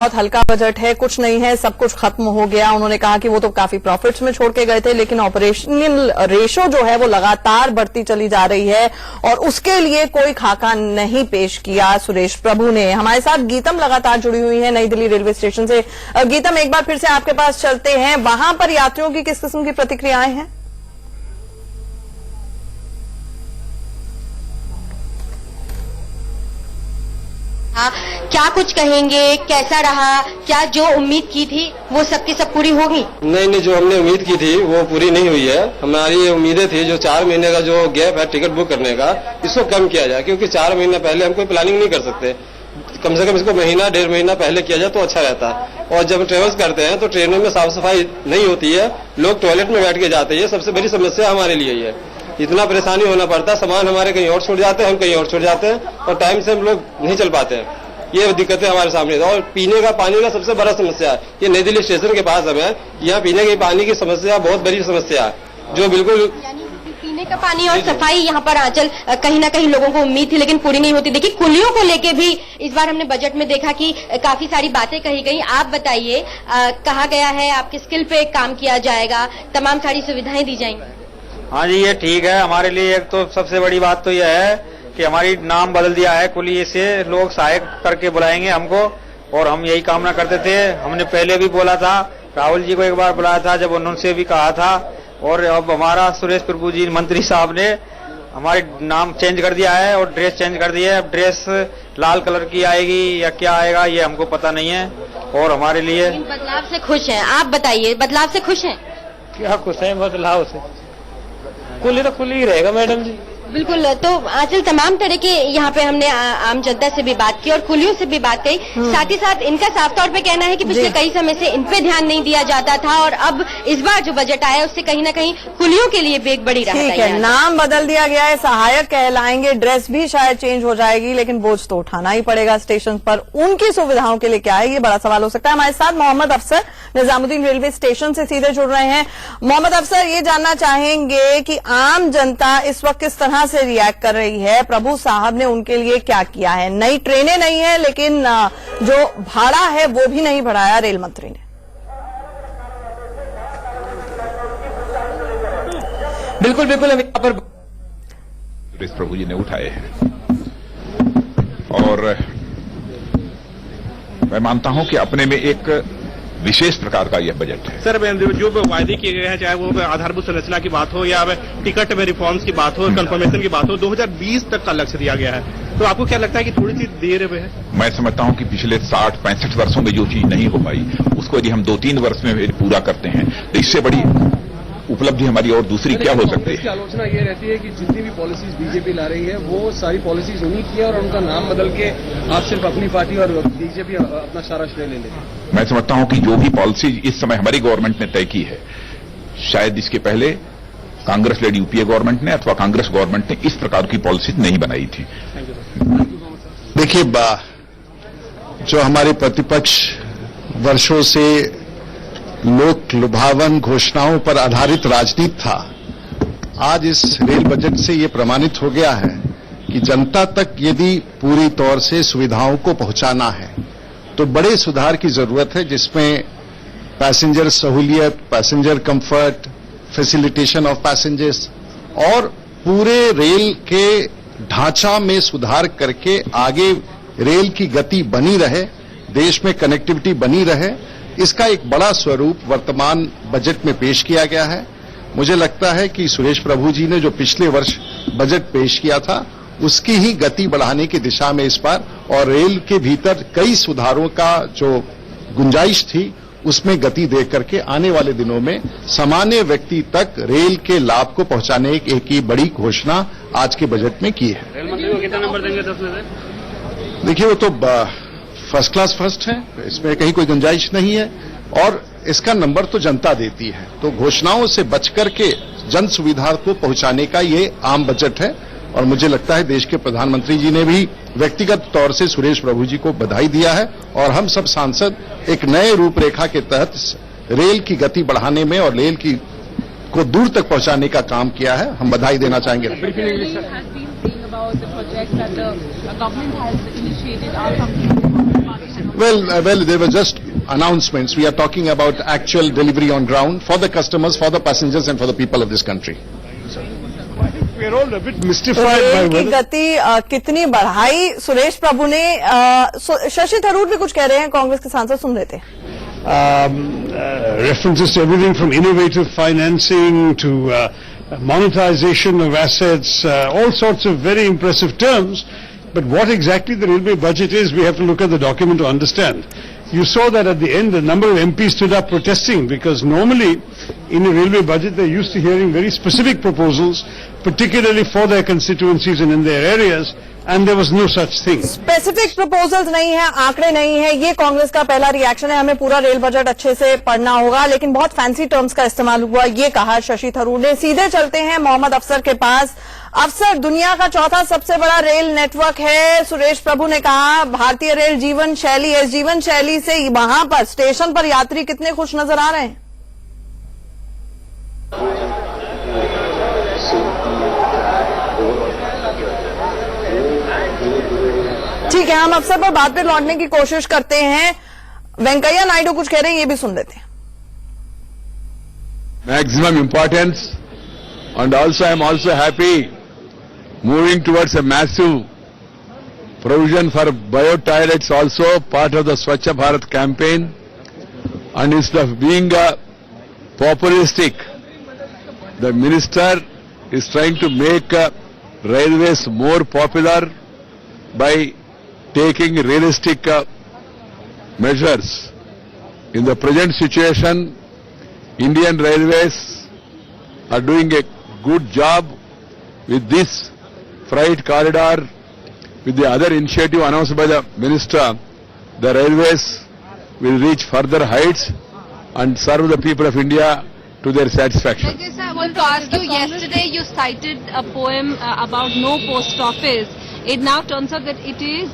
बहुत हल्का बजट है, कुछ नहीं है, सब कुछ खत्म हो गया। उन्होंने कहा कि वो तो काफी प्रॉफिट्स में छोड़ के गए थे, लेकिन ऑपरेशनल रेशो जो है वो लगातार बढ़ती चली जा रही है और उसके लिए कोई खाका नहीं पेश किया सुरेश प्रभु ने। हमारे साथ गीतम लगातार जुड़ी हुई है नई दिल्ली रेलवे स्टेशन से। गीतम, एक बार फिर से आपके पास चलते हैं, वहां पर यात्रियों की किस किस्म की प्रतिक्रियाएं हैं? क्या कुछ कहेंगे, कैसा रहा, क्या जो उम्मीद की थी वो सबकी सब पूरी होगी? नहीं, जो हमने उम्मीद की थी वो पूरी नहीं हुई है। हमारी ये उम्मीदें थी जो 4 महीने का जो गैप है टिकट बुक करने का, इसको कम किया जाए, क्योंकि 4 महीने पहले हम कोई प्लानिंग नहीं कर सकते। कम से कम इसको महीना 1.5 महीना पहले किया जाए तो अच्छा रहता है। और जब ट्रेवल्स करते हैं तो ट्रेनों में साफ सफाई नहीं होती है, लोग टॉयलेट में बैठ के जाते हैं। सबसे बड़ी समस्या हमारे लिए ये है, इतना परेशानी होना पड़ता है, सामान हमारे कहीं और छूट जाते हैं, हम कहीं और छूट जाते हैं और टाइम से हम लोग नहीं चल पाते हैं। ये दिक्कतें हमारे सामने है। और पीने का पानी का सबसे बड़ा समस्या है, ये नई दिल्ली स्टेशन के पास हमें यहाँ पीने के पानी की समस्या बहुत बड़ी समस्या है, जो बिल्कुल पीने का पानी और सफाई यहाँ पर आंचल कहीं ना कहीं लोगों को उम्मीद थी लेकिन पूरी नहीं होती। देखिए, कुलियों को लेके भी इस बार हमने बजट में देखा कि काफी सारी बातें कही गई। आप बताइए, कहा गया है आपके स्किल पे काम किया जाएगा, तमाम सारी सुविधाएं दी जाएंगी? हाँ जी, ये ठीक है। हमारे लिए एक तो सबसे बड़ी बात तो यह है कि हमारी नाम बदल दिया है, कुली से लोग सहायक करके बुलाएंगे हमको, और हम यही कामना करते थे। हमने पहले भी बोला था, राहुल जी को एक बार बुलाया था जब उनसे भी कहा था, और अब हमारा सुरेश प्रभु जी मंत्री साहब ने हमारे नाम चेंज कर दिया है और ड्रेस चेंज कर दी है। अब ड्रेस लाल कलर की आएगी या क्या आएगा ये हमको पता नहीं है। और हमारे लिए बदलाव से खुश हैं? आप बताइए, बदलाव से खुश हैं? क्या खुश हैं बदलाव से? कुली तो कुली ही रहेगा मैडम जी। बिल्कुल। तो आंचल, तमाम तरह के यहाँ पे हमने आम जनता से भी बात की और कुलियों से भी बात कही। साथ ही साथ इनका साफ तौर पे कहना है कि पिछले कई समय से इन पे ध्यान नहीं दिया जाता था और अब इस बार जो बजट आया उससे कहीं ना कहीं कुलियों के लिए भी एक बड़ी राहत ठीक है। नाम बदल दिया गया है, सहायक कहलाएंगे, ड्रेस भी शायद चेंज हो जाएगी, लेकिन बोझ तो उठाना ही पड़ेगा स्टेशन पर। उनकी सुविधाओं के लिए क्या है, ये बड़ा सवाल हो सकता है। हमारे साथ मोहम्मद अफसर निजामुद्दीन रेलवे स्टेशन से सीधे जुड़ रहे हैं। मोहम्मद अफसर, ये जानना चाहेंगे कि आम जनता इस वक्त किस तरह से रिएक्ट कर रही है? प्रभु साहब ने उनके लिए क्या किया है? नई ट्रेनें नहीं है, लेकिन जो भाड़ा है वो भी नहीं बढ़ाया रेल मंत्री ने। बिल्कुल बिल्कुल, हम यहाँ पर सुरेश प्रभु जी ने उठाए हैं और मैं मानता हूं कि अपने में एक विशेष प्रकार का यह बजट है। सर, जो वायदे किए गए हैं, चाहे वो आधारभूत संरचना की बात हो या टिकट में रिफॉर्म्स की बात हो, कंफर्मेशन की बात हो, 2020 तक का लक्ष्य दिया गया है। तो आपको क्या लगता है कि थोड़ी सी देर है? मैं समझता हूं कि पिछले 60-65 वर्षों में जो चीज नहीं हो पाई उसको यदि हम 2-3 वर्ष में पूरा करते हैं तो इससे बड़ी उपलब्धि हमारी और दूसरी क्या हो सकती है? आलोचना ये रहती है कि जितनी भी पॉलिसीज बीजेपी ला रही है वो सारी पॉलिसीज उन्हीं की है और उनका नाम बदल के आप सिर्फ अपनी पार्टी और बीजेपी अपना सारा श्रेय ले लेते। मैं समझता हूं कि जो भी पॉलिसी इस समय हमारी गवर्नमेंट ने तय की है, शायद इसके पहले कांग्रेस लेड यूपीए गवर्नमेंट ने अथवा कांग्रेस गवर्नमेंट ने इस प्रकार की पॉलिसी नहीं बनाई थी। देखिए, जो हमारे प्रतिपक्ष वर्षों से लोक लुभावन घोषणाओं पर आधारित राजनीति था, आज इस रेल बजट से ये प्रमाणित हो गया है कि जनता तक यदि पूरी तौर से सुविधाओं को पहुंचाना है तो बड़े सुधार की जरूरत है, जिसमें पैसेंजर सहूलियत, passenger comfort, facilitation of passengers और पूरे रेल के ढांचा में सुधार करके आगे रेल की गति बनी रहे, देश में कनेक्टिविटी बनी रहे, इसका एक बड़ा स्वरूप वर्तमान बजट में पेश किया गया है। मुझे लगता है कि सुरेश प्रभु जी ने जो पिछले वर्ष बजट पेश किया था उसकी ही गति बढ़ाने की दिशा में इस बार, और रेल के भीतर कई सुधारों का जो गुंजाइश थी उसमें गति दे करके आने वाले दिनों में सामान्य व्यक्ति तक रेल के लाभ को पहुंचाने की बड़ी घोषणा आज के बजट में की है। रेल मंत्री को कितना नंबर देंगे 10 में से? देखिए, वो तो फर्स्ट क्लास फर्स्ट है, इसमें कहीं कोई गुंजाइश नहीं है और इसका नंबर तो जनता देती है। तो घोषणाओं से बचकर के जन सुविधा को पहुंचाने का ये आम बजट है और मुझे लगता है देश के प्रधानमंत्री जी ने भी व्यक्तिगत तौर से सुरेश प्रभु जी को बधाई दिया है और हम सब सांसद एक नए रूपरेखा के तहत रेल की गति बढ़ाने में और रेल की को दूर तक पहुंचाने का काम किया है। हम बधाई देना चाहेंगे। about the projects that the government has initiated are something Well, they were just announcements. We are talking about actual delivery on ground for the customers, for the passengers and for the people of this country. We are all a bit mystified by rail की whether गति कितनी बढ़ाई सुरेश प्रभु ने। शशि थरूर भी कुछ कह रहे हैं, कांग्रेस के सांसद, सुन लेते हैं। references to everything from innovative financing to monetization of assets, all sorts of very impressive terms. But what exactly the railway budget is, we have to look at the document to understand. You saw that at the end, a number of MPs stood up protesting because normally in a railway budget they're used to hearing very specific proposals, particularly for their constituencies and in their areas, and there was no such thing. Specific proposals नहीं है, आंकड़े नहीं है, ये कांग्रेस का पहला reaction है। हमें पूरा रेल बजट अच्छे से पढ़ना होगा, लेकिन बहुत फैंसी टर्म्स का इस्तेमाल हुआ, ये कहा शशि थरूर ने। सीधे चलते हैं मोहम्मद अफसर के पास। अफसर, दुनिया का चौथा सबसे बड़ा रेल नेटवर्क है। सुरेश प्रभु ने कहा भारतीय रेल जीवन शैली है, इस जीवन शैली से वहां पर स्टेशन पर यात्री कितने खुश नजर आ रहे हैं? ठीक है, हम अफसर पर बात पे लौटने की कोशिश करते हैं। वेंकैया नायडू कुछ कह रहे हैं, ये भी सुन लेते हैं। Maximum importance, and also I am also happy moving towards a massive provision for bio-toilets, also part of the Swachh Bharat campaign, and instead of being populistic, the minister is trying to make railways more popular by taking realistic measures. In the present situation, Indian Railways are doing a good job with this freight corridor, with the other initiative announced by the minister. The railways will reach further heights and serve the people of India to their satisfaction. I want to ask you, yesterday you cited a poem about no post office. It now turns out that it is,